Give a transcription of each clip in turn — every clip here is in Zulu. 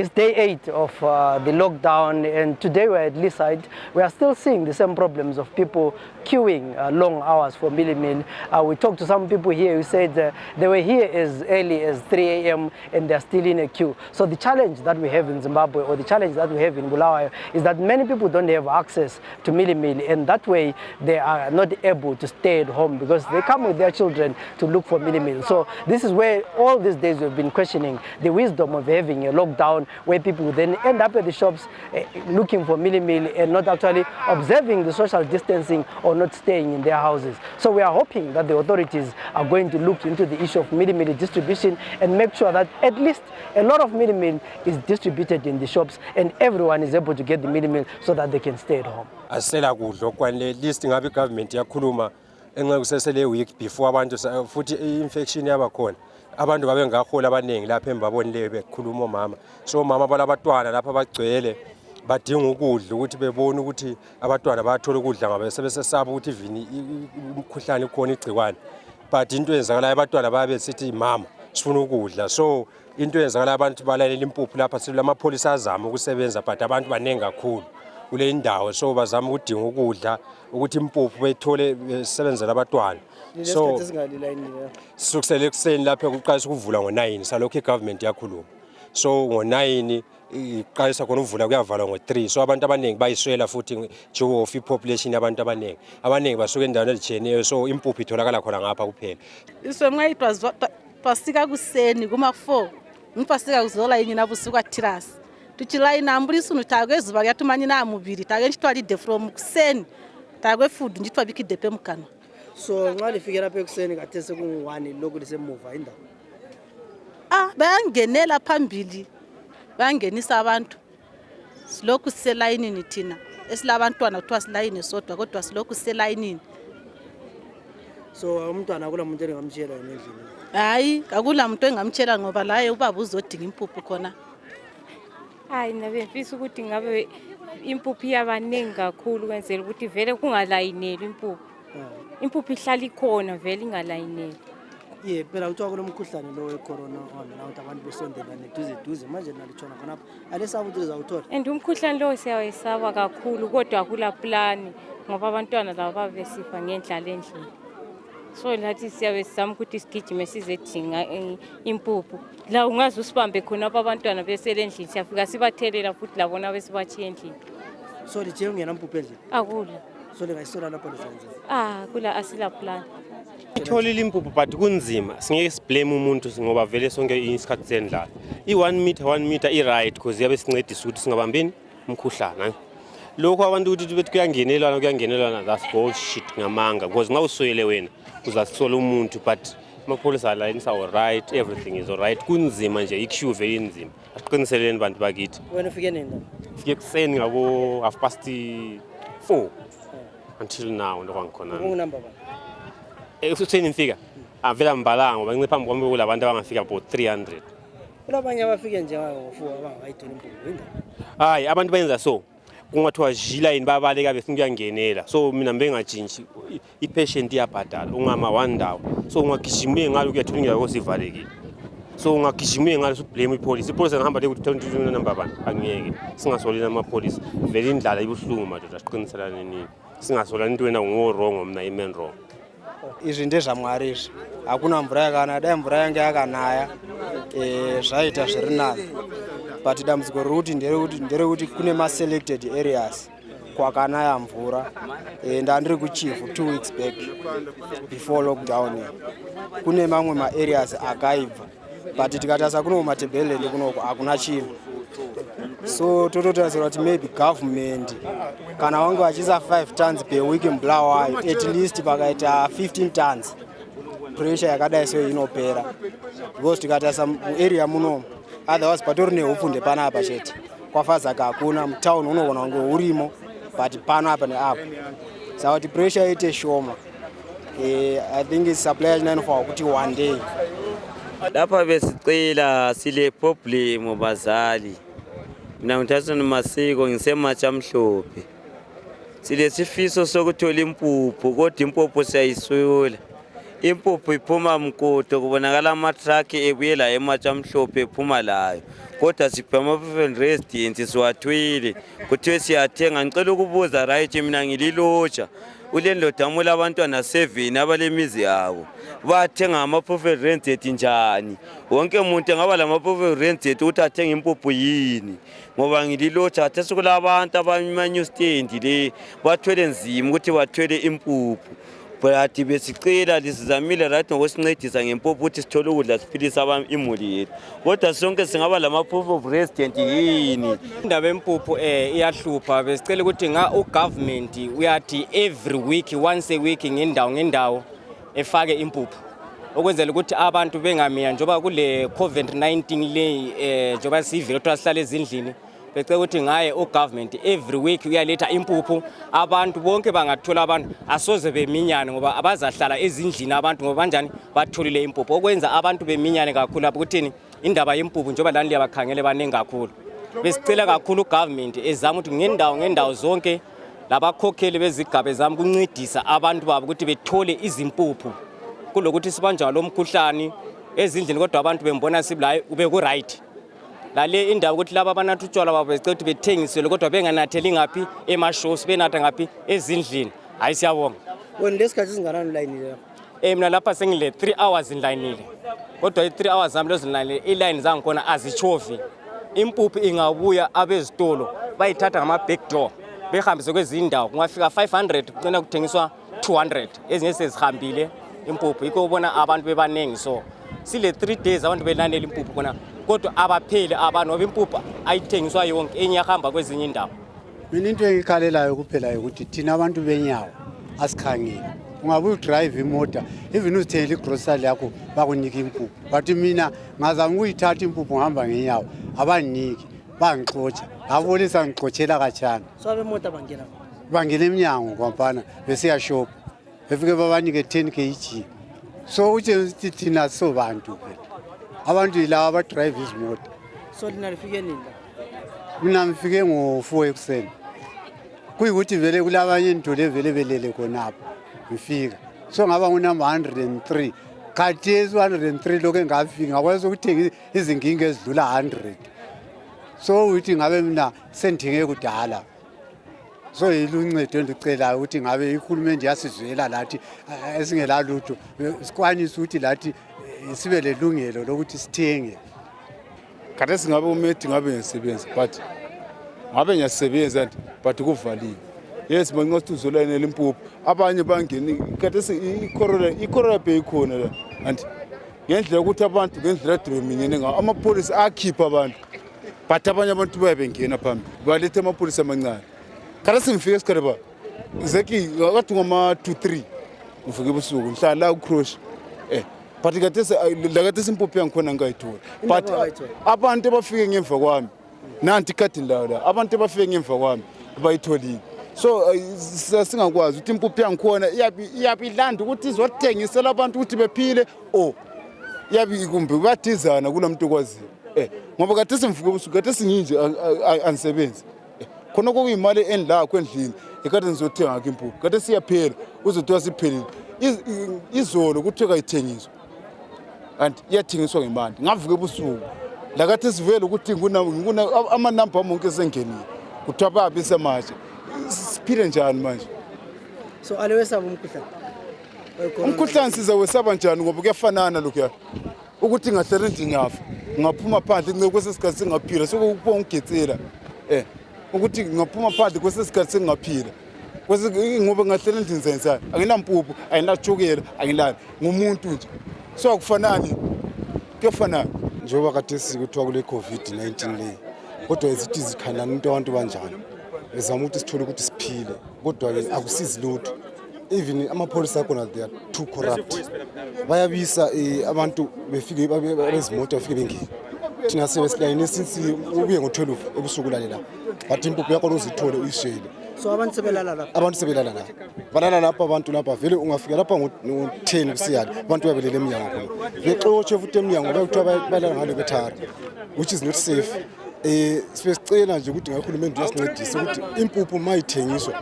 It's day 8 of the lockdown, and today we're at Leaside. We are still seeing the same problems of people queuing long hours for Millie Meal. We talked to some people here who said they were here as early as 3 a.m. and they're still in a queue. So the challenge that we have in Zimbabwe, or the challenge that we have in Bulawayo, is that many people don't have access to Millie Meal, and that way they are not able to stay at home because they come with their children to look for Millie Meal. So this is where all these days we've been questioning the wisdom of having a lockdown where people then end up at the shops looking for Millie Meal and not actually observing the social distancing or not staying in their houses. So we are hoping that the authorities are going to look into the issue of Millie Meal distribution and make sure that at least a lot of Millie Meal is distributed in the shops and everyone is able to get the Millie Meal so that they can stay at home. Asela kudla okwanele list ngabe government yakhuluma enqekusesele week before abantu futhi infection yabakhona. Abantu babe ngahola abaningi lapha embabonile bekhuluma omama. So mama balabatwana lapha bagcwele badinga ukudla ukuthi bebone ukuthi abatwana bayathola ukudla ngabe sebesesaba ukuthi ivini umkhuhlane khona igcikwane. But into yenzakala abatwana babe sithi mama sifuna ukudla. So into yenzakala abantu balalela impuphu lapha silamapolisa azama ukusebenza but abantu banengi kakhulu kule indawo, so bazama ukudinga ukudla ukuthi impuphu bethole besebenzela abatwana. So sikusele ekseni lapha kuqalisa ukuvula ngo9 salokho igovernment yakhuluma. So ngo9 iqalisa khona ukuvula kuyavalwa ngo3. So abantu abaningi bayiswela futhi njengo population yabantu abaningi basuka endaweni ezijeneyo, so impuphu itholakala khona ngapha kuphela. Isomnga itwa pasika kuseni kuma 4 ngipasika kuzola yini nabusuka terrace tuchilaina ambulisi unutagwe zuba yatumanyina mubiri tage ntwalide from kuseni tagwe food nditwa bikidepe mukano. So nxa lifikela lapha ekuseni kathese ku1 lokhu lisemuva indawo. Bayangenela phambili bayangenisa abantu silokhu siselayinini thina esilabantwana kuthiwa silayini sodwa kodwa silokhu siselayinini. So umntwana akula muntu engamtshela yena endlini? Hayi akula muntu engamtshela ngoba laye ubaba uzodinga impuphu khona. Hayi nabe mfisa ukuthi ngabe impuphu yabanengi kakhulu kwenzela ukuthi vele kungalayineli impuphu. Impuphu ihlala ikhona vele ingalayineli. Phela kuthiwa kunomkhuhlane lo wecorona la ukuthi abantu besondelane duze manje nalitshona khonapha alesaba ukuthi lizawuthola. And umkhuhlane lo siyawesaba kakhulu kodwa akula plan ngoba abantwana laba besifa ngendlala endlini. So lathi siyabe sizama ukuthi sigijime sizedinga impuphu la ungazi usibambe khona abantwana besele endlini siyafika sibathelela futhi labona besibachiye endlini. So lithe ungena impuphu endlini? Akula. So lingayisola lapho lizenza? Kula asila plan. Itholile impuphu but kunzima singeke siblame umuntu ngoba vele sonke isikhathi sendlala. I1 meter i-right because yabe sincedisa ukuthi singabambeni umkhuhlane. Lokho abantu ukuthi bethi kuyangenelana that's bullshit ngamanga because nxa usoyele wena uzasola umuntu but amapolisa lines are all right, everything is all right. Kunzima nje iqueue vele inzima. Asiqiniseleni abantu bakithi. Wena ufike nini? Ufike kuseni ngabo 4:30 until now ndo kwangikhona. Ungunumber bani? Useni ngifika avela mbalanga ngoba ngicipha phambi kwami kulabantu abangafika about 300. Kulabanye abafike nje ngo4 abangayithola impuphu inga. Hayi abantu bayenza so kungathiwa jila yini babaleka bese kuyangenela, so mina bengajinji ipatient iyabhadala ungama wandawo, so ungagijime ngalo kuyathunyelwa kosivalekile, so ungagijime ngalo ublame ipolice ngihamba ukuthi 22 number bani angiyeke singasolina amapolice vele indlala ibuhlungu madoda siqiniselane nini singasolana into wena ngowrong mina imen wrong. Izinto ezamwari izvi hakuna mvura yakana dai mvura yange yakanaya zvaita zviri nani, but dambudziko riri nderekuti kune ma-selected areas kwakanaya mvura. Ndandiri kuchief 2 weeks back before lockdown kune mamwe ma-areas akaibva but tikatarisa kuno kumatebheleni kunoko hakuna chinhu. So tototarisira kuti maybe government kana wange vachiisa 5 tons per week muBulawayo at least pakaita 15 tons pressure yakadai seyo inopera because tikatarisa muarea munomu otherwise patori neupfunde panapa chete kwafazaka hakuna mutown unogona kunge urimo but pano apa neapo saka kuti pressure ite shoma. I think it's supply for kuti one day lapha besicela sile problem bazali. Mina ngithathana Masiko ngisematsha mhlophe. Sile sifiso sokuthola impuphu kodwa impuphu siyayiswela. impuphu iphuma mkude kubonakala amatraki ebuyela ematsha amhlophe ephuma layo kodwa siphe ama-proof residence siwathwile kuthiwe siyathenga. Ngicela ukubuza right, mina ngililotsha ulendoda amula abantwana 7 abalemizi yabo bathenga ama-proof residence njani? Wonke umuntu engaba lama-proof residence ukuthi athenga impuphu yini? Ngoba ngililotsha khathesi sekulabantu abama-news stand le bathwele nzima ukuthi bathwele impuphu. But besicela lisizamile right ngokusincedisa ngempuphu ukuthi sithole ukudla siphilisa imuli yethu. Kodwa sonke singaba lama-proof of resident yini? Indaba yempuphu iyahlupha. Besicela ukuthi ugovernment uyathi every week, once a week ngendawo efake impuphu okwenzela ukuthi abantu bengamiya njoba kule COVID-19 le njoba sivile ukuthi sihlale ezindlini. Becela ukuthi ngaye ugovernment every week uyaletha impuphu abantu bonke bangathola abantu asoze beminyane ngoba abazahlala ezindlini abantu ngoba kanjani batholile impuphu okwenza abantu beminyane kakhulu lapho kuthini indaba yempuphu njoba lani liyabakhangele baningi kakhulu. Besicela kakhulu ugovernment ezama ukuthi ngendawo zonke labakhokheli bezigaba ezama ukuncedisa abantu babo ukuthi bethole izimpuphu kulokuthi sibanjwa lo mkhuhlane ezindlini kodwa abantu bembona sibilayo ube ku right. Lale indawo ukuthi laba abanatha utshwala babo becela ukuthi bethengisele kodwa benganatheli ngaphi emashows benatha ngaphi ezindlini. Hayi siyabonga. Wena lesikhathi singanani line le? Mina lapha sengile 3 hours in line ile. Kodwa i3 hours zami lezo line iline zangikhona azichovi. Impuphu ingabuya abezitolo bayithatha ngama back door behambise kwezindawo kungafika 500 kucina kuthengiswa 200 ezinye sezihambile impuphu yikho ubona abantu bebanengi. So sile 3 days abantu belanela impuphu khona kodwa abapheli abantu ngoba impuphu ayithengiswa yonke enyahamba kwezinye indawo. Mina into engikhalelayo kuphela ukuthi thina abantu benyawo asikhangile. Ungabuye drive imoto even uzithengele igrocery yakho bakunika impuphu but mina ngazama ukuyithatha impuphu ngihamba ngenyawo abaniniki bangixotsha abolisa ngixotshela kachana. So abemoto bangena eminyango kwampana besiya shop befike babanike 10 kg. So uthi thina so bantu phela abantu yilabo abadrive izimoto. So lina lifike nini la? Mina ngifike ngo4 ekuseni. Kuyikuthi vele kulabanye intole vele belele khonapho ngifika. So ngaba ngunumber 103. Khathesi 103 lokho engafika ngakwazi ukuthenga izinkinga ezidlula 100. So uthi ngabe mina sendinge kudala. So iluncedo endicelayo ukuthi ngabe ihulumende yasizwela lathi esingela lutho sikwanisa ukuthi lathi sibe lelungelo lokuthi sithenge. Khathesi ngabe umedi ngabe ngisebenza but ngabe ngiyasebenza but kuvaliwe. Yes manqothi uzolanela impuphu abanye bangeni khathesi icorona beyikhona la and ngendlela ukuthi abantu ngendlela edreminyene ngawo amapolisi akhipha abantu but abanye abantu bayabengena phambili balethe amapolisi amancane. Khathesi ngifike esikhathi ba zeki ngathi ngoma 2-3 ngifike ebusuku ngihlala la ucrosh but khathesi impuphu yangikhona ngayithola but abantu abafike ngemva kwami nanti ikhathi la abantu abafike ngemva kwami bayitholile. So singakwazi ukuthi impuphu yangikhona iyapilanda ukuthi izothengisela abantu ukuthi bephile yabi kumbe badizana kunomuntu okwaziyo ngoba khathesi ngifike ebusuku khathesi nginje angisebenzi khona kokuyimali endlakho endlini ekade ngizothenga ngakho impuphu kade siyaphela uzothiwa siphelile izolo kuthi kayithengiswa and iyathengiswa ngemali ngavuka ebusuku la kade sivele ukuthi nguna amanamba amonke sengenile kuthiwa babisa manje siphile njani manje. So alewesaba umkhuhlane siza wesaba njani ngoba kuyafanana lokho ukuthi ngahlala endlini yafa ngaphuma phandle nceke kwesesikhathi singaphila sokupho ngigetsela ukuthi ngaphuma phandle kwesesikhathi singaphila ngoba ngahlala endlini zensana anginampuphu ayinachukela angilali ngumuntu nje so akufanani kuyafanana njengoba kade sikuthiwa kule COVID-19 le kodwa izithi zikhanana into abantu banjani bezama ukuthi sithole ukuthi siphile kodwa ke akusizi lutho. Even amapolisa akhona they are too corrupt. Bayabisa abantu befike bezimoto bafike bengene thina sebesilane since ubuye ngo12 ebusuku lalela but impuphu yakho uzithole uyishele. So abantu sebelala lapha balala lapha abantu lapha vele ungafika lapha ngo10 kusiyana abantu babelele eminyango khona bexotshe futhi eminyango bayothiwa balala ngale bethara which is not safe. Sibesicela nje ukuthi ngahulumende uyasincedisa ukuthi impuphu mayithengiswa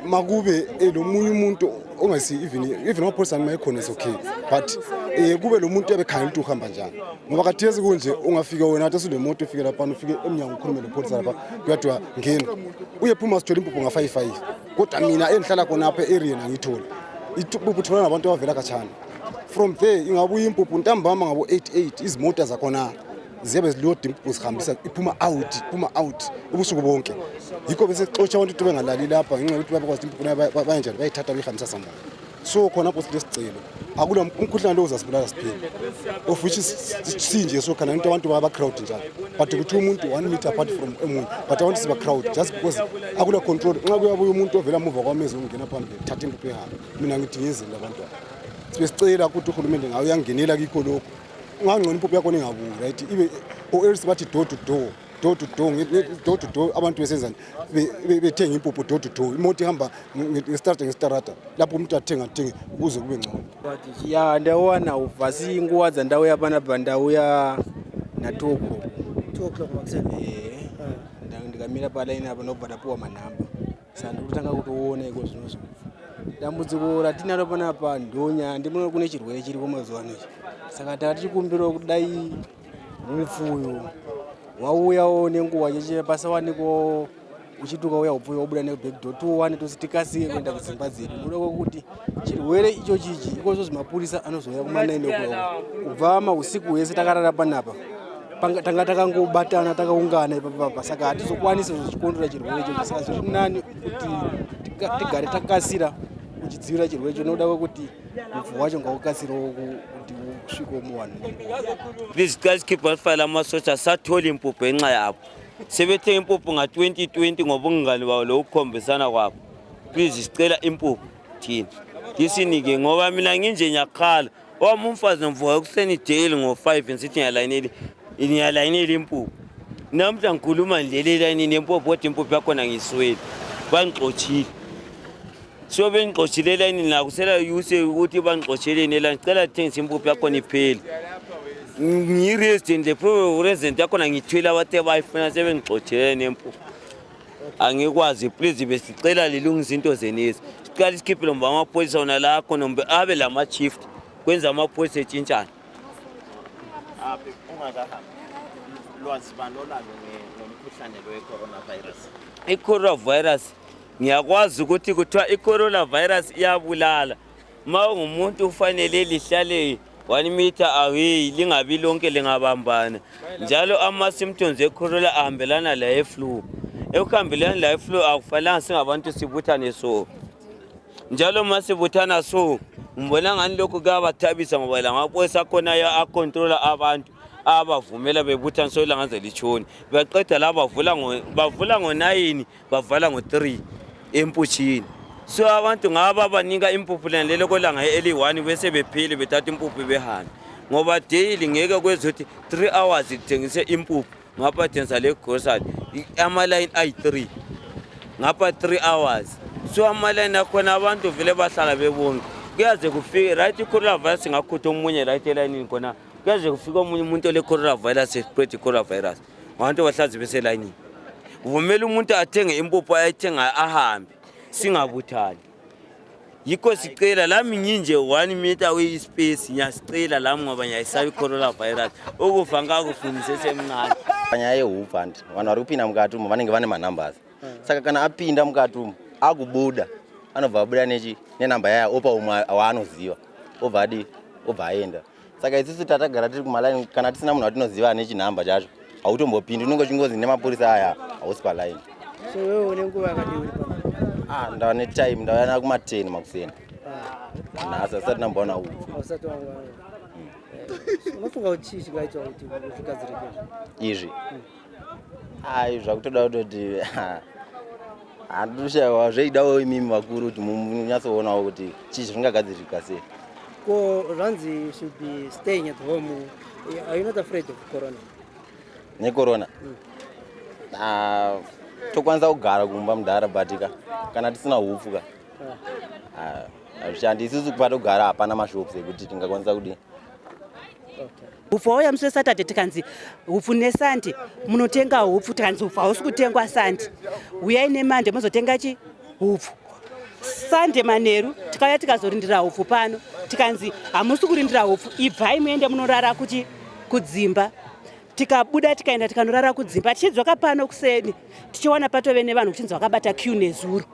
makube lo munye umuntu ongasi even amapholisa mayekhona is okay, but kube lo muntu ebekhangela ukuthi uhamba njani, ngoba kathesi kunje ungafika wena athi usunemoto ufike lapha ufike eminyango ukhulume nepholisa lapha kuyathiwa ngena uyephuma sithola impuphu nga-5 kodwa mina endihlala khona apha e-area ngiyithola impuphu thola nabantu abavela khatshana. From there ingabuya impuphu ntambama ngabo 88 izimota zakhona ziyabe zilodi impuphu zihambisa iphuma out ubusuku bonke, yikho bese xotsha abantu ukuthi bengalali lapha ngenxa yokuthi babekwazi impuphu bayenjani bayithatha bayihambisa sambona. So khona lapho silesicelo akula umkhuhlane lo uzasibulala siphila of which sinje so khona into abantu baba crowd njalo, but ukuthi umuntu 1 meter apart from emunye but abantu siba crowd just because akula control. Nxa kuyabuya umuntu ovela muva kwamezi ungena phambili thatha impuphu ehamba, mina ngithi ngizela abantu sibesicela ukuthi uhulumende ngayo uyangenela kikho lokho ungangcono impuphu yakho ingabuyi right, ibe o-else bathi door to door abantu besenzani bethenga impuphu door to door, imoto ihamba ngestarata lapho umuntu athenga ukuze kube ngcono. Ya ndawana uvasi nguwa za ndawo yapanapa ndawo ya na 2 o'clock makuseni ndikamira palaini apa nobva ndapuwa manhamba sandi kutanga kuti uone iko zvinozo dambudziko ratinaro panapa ndonya ndimoona kune chirwere chiri kwamazuva ano, saka tichikumbira kuti dai mupfuyo wauyawo nenguva cheche pasawaniko uchituka uya upfuyo wabuda nebackdoor tuwane tikasike kuenda kudzimba dzedu. Ndoda kuti chirwere icho chichi ikozvo mapurisa anozoya kuma9 kubva mausiku yese takarara panapa tanga takangobatana takaungana ipapa, saka hatizokwanisa kuchikondora chirwere icho. Saka zviri nani kuti tigare takasira kuchidzivirira chirwere icho. Noda kuti mupfu wacho ngaukasirawo kuti usvike muwanhu. Please guys keep on file amasotsha satholi impuphu enxa yabo sebethe impuphu nga-2020 ngobungani bawo lokukhombisana kwabo. Please sicela impuphu thina ndisinike, ngoba mina nginje ngiyakhala wami umfazi nomvuka ekuseni daily ngo-5 nsithi ngiyalayinela impuphu. Namhla ngikhuluma ndlele elayinini yempuphu kodwa impuphu yakhona ngiyiswele bangixotshile. So bengixotshile elayinini nakusela yuse ukuthi bangixotsheleni elayini ngicela thengisa impuphu yakhona iphele. Ngiyi-resident resident yakhona ngithwele abathe bayifuna sebengixotshele nempuphu. Angikwazi please besicela lilungise into zenezi. Sicela isikhiphele mba amapholisa wona la khona mbe abe lama-shift kwenza amapholisa etshintshana. Lwazi bani olalo ngomkhuhlane lo we-coronavirus? I-coronavirus ngiyakwazi ukuthi kuthiwa i-coronavirus iyabulala. Ma ungumuntu ufanele lihlale 1 meter away lingabi lonke lingabambana. Njalo ama-symptoms e-corona ahambelana la-flu. Ekuhambelana la-flu akufanelanga singabantu sibuthane so. Njalo ma sibuthana so ngibona ngani lokhu kuyabathabisa ngoba la mapholisa akhona akontrola abantu abavumela bebuthana so langaze litshoni. Baqeda la bavula ngo-9 bavala ngo-3 emputshini. So abantu ngaba banika impuphu lelo kolanga eli1 bese bephile bethatha impuphu behambe, ngoba daily ngeke kwezothi 3 hours ithengise impuphu ngapha thensa le grocery ama-line ayi3 ngapha 3 hours. So ama-line akhona abantu vele bahlala bebonke kuyaze kufike right i-coronavirus ngakhutha omunye right elayinini khona kuyaze kufika omunye umuntu ole-coronavirus spread i-coronavirus abantu bahlazi beselayinini. Uvumela umuntu athenge impuphu ayithenga ahambe singabuthani. Yikho sicela lami nginje 1 meter away space ngiyasicela lami ngoba ngiyayisaba i-coronavirus ukufa ngakufundise semncane. Banyaye uvandi vanhu vari kupinda mukati umo vanenge vane manumbers, saka kana apinda mukati umo akubuda anobva abuda nenamba yaya opa umwe waanoziva obva aenda. Saka isusu tatagara tiri kumalaini kana tisina munhu watinoziva ane chinhamba chacho hautombopindi, unenge uchingozi nemapurisa aya hausi palaini. So wewe une nguva yakadii uri pano? Ndava netime ndavana kuma10 makuseni. Nhasi asati namboona ufu. Ausati wanga. Unofunga kuti chii chingaitwa kuti zvigadzirike izvi? Zvakutoda kutoti handoshayiwa zveidawo imimi vakuru kuti munyatsooonawo kuti chii zvingagadzirika sei. Ko Ranzi should be staying at home. Are you not afraid of corona? Corona? Tokwanisa kugara kumba mudhara batika kana tisina hupfu ka hazvishandi isusu kupata kugara hapana mashops ekuti tingakwanisa kudi. Okay. Hupfu wauya musi weSaturday tikanzi hupfu neSunday munotenga hupfu, tikanzi hupfu hausi kutengwa Sunday. Uyai neMonday muzotenga chi hupfu. Sunday manheru tikauya tikazorindira hupfu pano, tikanzi hamusi kurindira hupfu, ibvai muende munorara kudzimba. Tikabuda tikaenda tikanorara kudzimba, tichidzoka pano kuseni tichiwana patove nevanhu kuchinzi vakabata queue nezuro.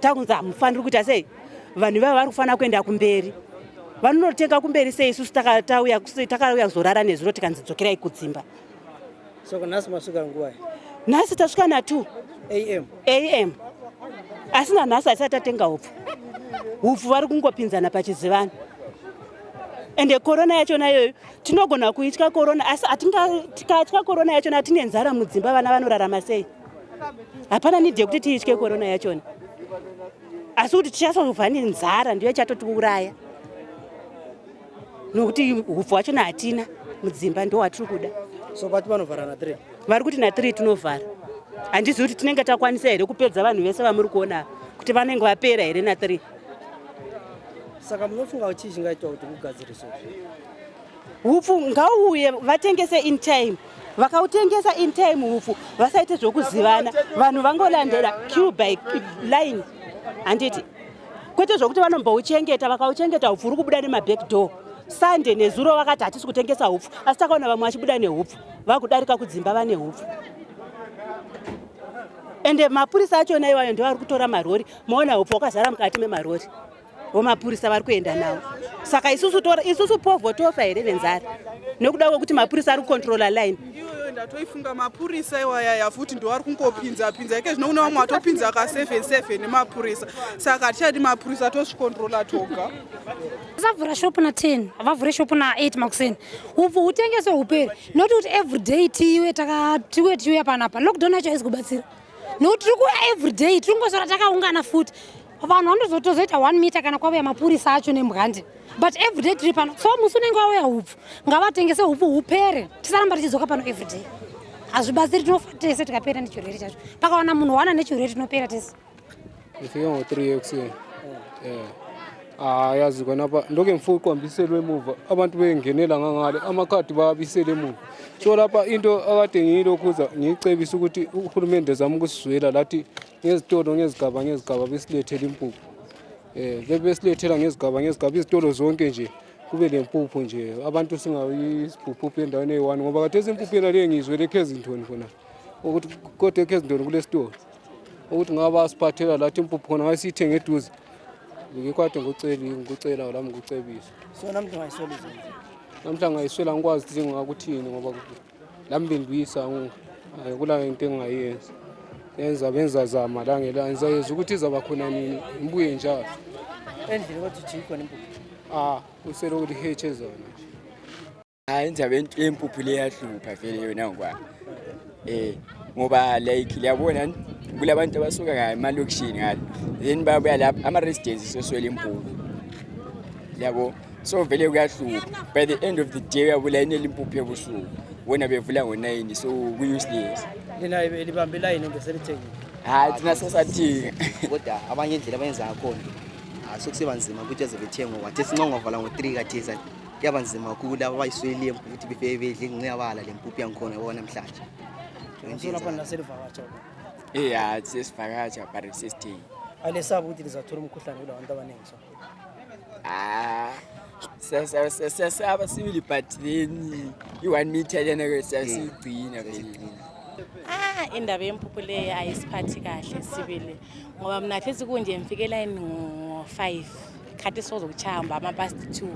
Takunzi hamufaniri kuita sei, vanhu ivava vari kufanira kuenda kumberi. Vanotenga kumberi sei isusu takauya kuzorara nezuro tikanzi dzokerai kudzimba. Saka nhasi masvika nguwai? Nhasi tasvika na 2 AM. Asina nhasi asati tatenga hupfu. Hupfu vari kungopinzana pachizivana. Ende corona yachona iyoyo tinogona kuitya corona, asi tikatya corona yachona tine nzara mudzimba, vana vanorarama sei? Hapana nidhi yekuti tiitye corona yachona. Asi kuti tichazobva nenzara ndiyo chatotiuraya. Nokuti hupfu wachona hatina mudzimba, ndo watiri kuda. So vati vanovhara na 3? Vari kuti na 3 tinovhara. Handizivi kuti tinenge takwanisa here kupedza vanhu vese vamuri kuona kuti vanenge vapera here na 3. Saka munofunga kuti chingaitwa kuti kugadziriswe hupfu ngauye vatengese in time. Vakautengesa in time hupfu vasaite zvokuzivana, vanhu vangolandera queue by line. Handiti kwete zvokuti vanombouchengeta, vakauchengeta hupfu uri kubuda nemaback door. Sunday nezuro vakati hatisi kutengesa hupfu, asi takaona vamwe vachibuda nehupfu vakudarika kudzimba vane hupfu. Ende mapurisa achona iwayo ndio vari kutora marori, maona hupfu wakazara mukati memarori. Vomapurisa vari kuenda nawo. Saka isusu povho tofa here nenzara nekuda kwekuti mapurisa ari kucontrola line. Iyoyo ndatoifunga mapurisa iwayaya futi ndo ari kungopinza ike zvinoona vamwe atopinza ka 7 nemapurisa. Saka tichadi mapurisa tosvikontrola toga. Vasavhura shopu na 10, havavhure shopu na 8 makuseni. Hupfu hutengeswe hupere, noti kuti everyday tiuya panapa. Lockdown yacho haisi kubatsira. Noti tiri kuuya everyday, tiringosora takaungana futi. Vanhu vanozotozoita 1 meter kana kwauya mapurisa acho nemhande. But everyday tiri pano. So musi unenge wauya hupfu, ngavatengese hupfu hupere. Tisaramba tichidzoka pano everyday. Hazvibatsiri, tinofa tese tikapera nechirwere chacho. Pakawana munhu wana nechirwere tinopera tese. Ndifike ngo3 yekuseni. Yazi kwanapa ndoke mfuqwambiselwe emuva, abantu bengenela ngangale, amakhadi babisele emuva. So lapha into akade ngiyilokhuza ngicebisa ukuthi uhulumende zama ukusizwela lathi ngezitolo ngezigaba besilethela impuphu. Besilethela ngezigaba izitolo zonke nje kube lempuphu nje, abantu singayisipuphu endaweni eyi-1 ngoba khathesi impuphu yena le ngizwele eKhezington khona ukuthi kodwa eKhezington kule store ukuthi ngaba siphathela lathi impuphu khona ngasiyithenge eduze. Ngikwade ngicela lami ngicebisa. So namhlanje ngayiswela izinto. Namhlanje ngayiswela ngikwazi ukuthi ngakuthini ngoba lami bendwisa kula into engayenza. Benza zama la ngelanza yenza ukuthi izaba khona nini imbuye njalo. Endlini kodwa ijikwa nempuphu. Usele ukuthi heche zona. Indaba yempuphu le yahlupha vele yona ngwa. Ngoba like liyabona kulabantu abasuka ngamalokishini ngale, then babuya lapha ama-residents soswele impuphu, yabo. So vele kuyahlupha, by the end of the day uyabulayinela impuphu ebusuku, bona bevula ngo-9, so ku-useless. Lina libambe line ngeselithengile. Thina sasathinga. Kodwa abanye indlela abenza ngakhona sokusiba nzima ukuthi eze bethenge ngoba thethi ngongovala ngo3 kathesa kuyaba nzima kula abayiswele impuphu ukuthi befike bedle nginciyabala le mpuphu yangikhona yabona namhlanje. So lapha naselivakatsha. Sesivakatsha but sesistay. Alesaba ukuthi lizathola umkhuhlane kula bantu abaningi so. Sasaba sibili but then i-1 meter lena ke siyasigcina vele. Indaba yempuphu le ayisiphathi kahle sibili ngoba mina thethi kunje mfikela ngo5 khathi sozokuchamba ama-past 2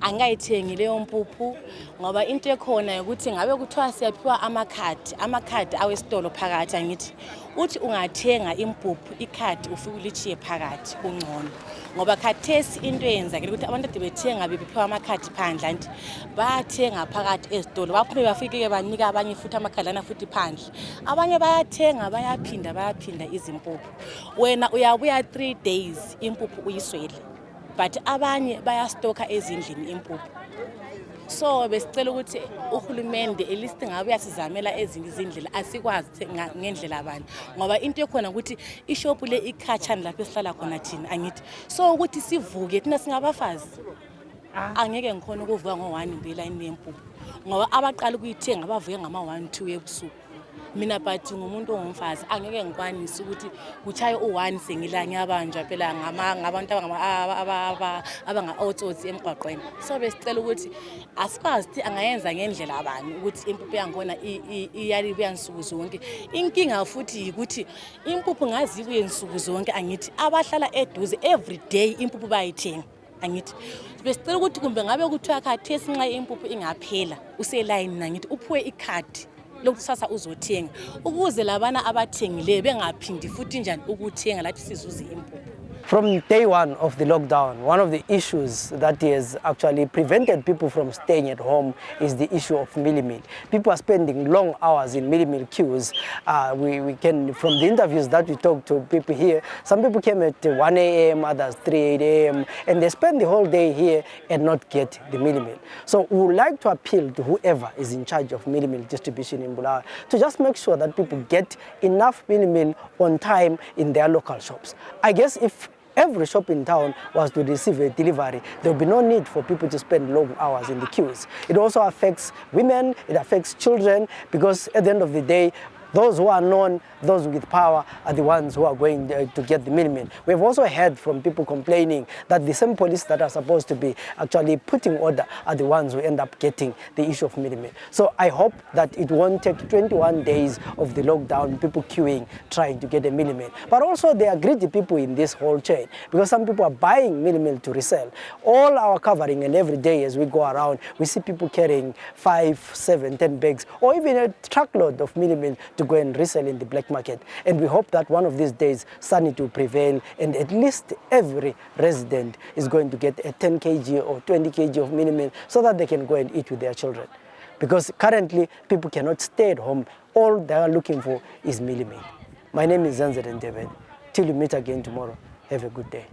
angayithengi leyo mpuphu ngoba into ekhona ukuthi ngabe kuthiwa siyaphiwa amakhadi awesitolo phakathi. Angithi uthi ungathenga impuphu ikhadi ufike ulichiye phakathi kungcono ngoba khathesi into eyenzakile ukuthi abantu ade bethenga bephiwa amakhadi phandle anti bayathenga phakathi esitolo baphume bafike banika abanye futhi amakhadi lana futhi phandle, abanye bayathenga bayaphinda izimpuphu. Wena uyabuya 3 days impuphu uyiswele, but abanye bayastoka ezindlini impuphu. So besicela ukuthi uhulumende elist ngabe uyasizamela ezinye izindlela asikwazi ngendlela abantu ngoba into ekhona ukuthi ishop le ikhatshana lapho esihlala khona thina. Angithi so ukuthi sivuke thina singabafazi angeke ngikhona ukuvuka ngo-1 ngelayini yempuphu ngoba abaqala ukuyithenga bavuke ngama-1-2 ebusuku. Mina but ngumuntu ongumfazi angeke ngikwanise ukuthi kuchaye u1 sengila ngiyabanjwa phela ngabantu abanga-otsotsi emgwaqweni. So besicela ukuthi asikwazi ukuthi angayenza ngendlela bani ukuthi impuphu yangona iyalibuya nsuku zonke. Inkinga futhi ukuthi impuphu ngazi ibuye nsuku zonke angithi abahlala eduze every day impuphu bayithenga. Angithi besicela ukuthi kumbe ngabe kuthiwa khathesi nxa impuphu ingaphela uselayini nangithi uphiwe ikhadi lokhu sasa uzothenga ukuze labana abathengileyo bengaphindi futhi njani ukuthenga lathi sizuze impuphu. From day one of the lockdown, one of the issues that has actually prevented people from staying at home is the issue of mealie meal. People are spending long hours in mealie meal queues. We can, from the interviews that we talked to people here, some people came at 1 a.m., others 3 a.m., and they spend the whole day here and not get the mealie meal. So we would like to appeal to whoever is in charge of mealie meal distribution in Bulawayo to just make sure that people get enough mealie meal on time in their local shops. I guess if every shop in town was to receive a delivery, there would be no need for people to spend long hours in the queues. It also affects women, it affects children, because at the end of the day, those who are known, those with power, are the ones who are going to get the mealie meal. We've also heard from people complaining that the same police that are supposed to be actually putting order are the ones who end up getting the issue of mealie meal. So I hope that it won't take 21 days of the lockdown, people queuing, trying to get a mealie meal. But also there are greedy people in this whole chain, because some people are buying mealie meal to resell. All our covering and every day as we go around, we see people carrying 5, 7, 10 bags, or even a truckload of mealie meal to go and resell in the black market. And we hope that one of these days sanity will prevail and at least every resident is going to get a 10 kg or 20 kg of mealie meal so that they can go and eat with their children. Because currently people cannot stay at home. All they are looking for is mealie meal. My name is Zanzet Ndebele. Till we meet again tomorrow, have a good day.